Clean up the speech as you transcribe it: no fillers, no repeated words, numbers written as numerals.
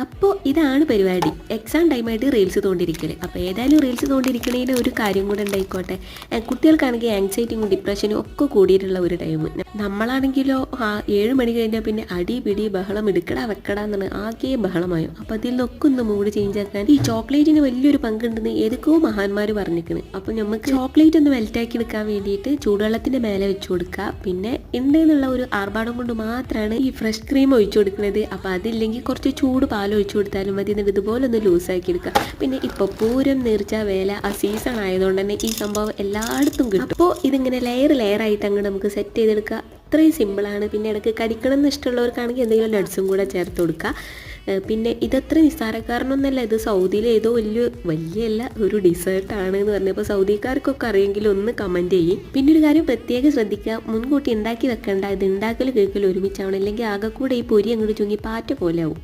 അപ്പോൾ ഇതാണ് പരിപാടി. എക്സാം ടൈമായിട്ട് റീൽസ് തോണ്ടിരിക്കൽ. അപ്പോൾ ഏതായാലും റീൽസ് തോണ്ടിരിക്കണേന് ഒരു കാര്യം കൂടെ ഉണ്ടായിക്കോട്ടെ. കുട്ടികൾക്കാണെങ്കിൽ ആങ്സൈറ്റിയും ഡിപ്രഷനും ഒക്കെ കൂടിയിട്ടുള്ള ഒരു ടൈം. നമ്മളാണെങ്കിലോ 7 മണി കഴിഞ്ഞാൽ പിന്നെ അടി പിടി ബഹളം എടുക്കടാ വെക്കടാ എന്നാണ് ആകെ ബഹളമായോ. അപ്പോൾ അതിൽ നിന്നൊക്കെ ഒന്ന് മൂഡ് ചേഞ്ച് ആക്കാൻ ഈ ചോക്ലേറ്റിന് വലിയൊരു പങ്കുണ്ടെന്ന് ഏതൊക്കെയോ മഹാന്മാർ പറഞ്ഞിരിക്കുന്നത്. അപ്പോൾ നമുക്ക് ചോക്ലേറ്റ് ഒന്ന് മെൽറ്റാക്കി എടുക്കാൻ വേണ്ടിയിട്ട് ചൂടുവെള്ളത്തിൻ്റെ മേലെ വെച്ച് കൊടുക്കുക. പിന്നെ ഉണ്ടെന്നുള്ള ഒരു ആർഭാടം കൊണ്ട് മാത്രമാണ് ഈ ഫ്രഷ് ക്രീം ഒഴിച്ചു കൊടുക്കുന്നത്. അപ്പോൾ അതില്ലെങ്കിൽ കുറച്ച് ചൂട് പാൽ ഒഴിച്ചു കൊടുത്താലും മതി. എന്നിട്ട് ഇതുപോലെ ഒന്ന് ലൂസാക്കി എടുക്കുക. പിന്നെ ഇപ്പോൾ പൂരം നേർച്ച വേല ആ സീസൺ ആയതുകൊണ്ട് തന്നെ ഈ സംഭവം എല്ലായിടത്തും കിട്ടും. അപ്പോൾ ഇതിങ്ങനെ ലെയർ ആയിട്ട് അങ്ങോട്ട് നമുക്ക് സെറ്റ് ചെയ്തെടുക്കുക. അത്രയും സിമ്പിളാണ്. പിന്നെ ഇടയ്ക്ക് കടിക്കണം എന്ന് ഇഷ്ടമുള്ളവർക്കാണെങ്കിൽ എന്തെങ്കിലും നട്ട്സും കൂടെ ചേർത്ത് കൊടുക്കുക. പിന്നെ ഇതത്ര നിസ്സാരക്കാരനൊന്നല്ല. ഇത് സൗദിയിലെ ഏതോ വലിയല്ല ഒരു ഡിസേർട്ടാണ് എന്ന് പറഞ്ഞപ്പോൾ സൗദിക്കാർക്കൊക്കെ അറിയെങ്കിലും ഒന്ന് കമൻറ്റ് ചെയ്യും. പിന്നെ ഒരു കാര്യം പ്രത്യേകം ശ്രദ്ധിക്കുക, മുൻകൂട്ടി ഉണ്ടാക്കി വെക്കേണ്ട. ഇത് ഉണ്ടാക്കൽ കേൾക്കൽ ഒരുമിച്ചാവണം. അല്ലെങ്കിൽ ആകെ കൂടെ ഈ പൊരി അങ്ങോട്ട് ചുങ്ങി പാറ്റ പോലെ ആവും.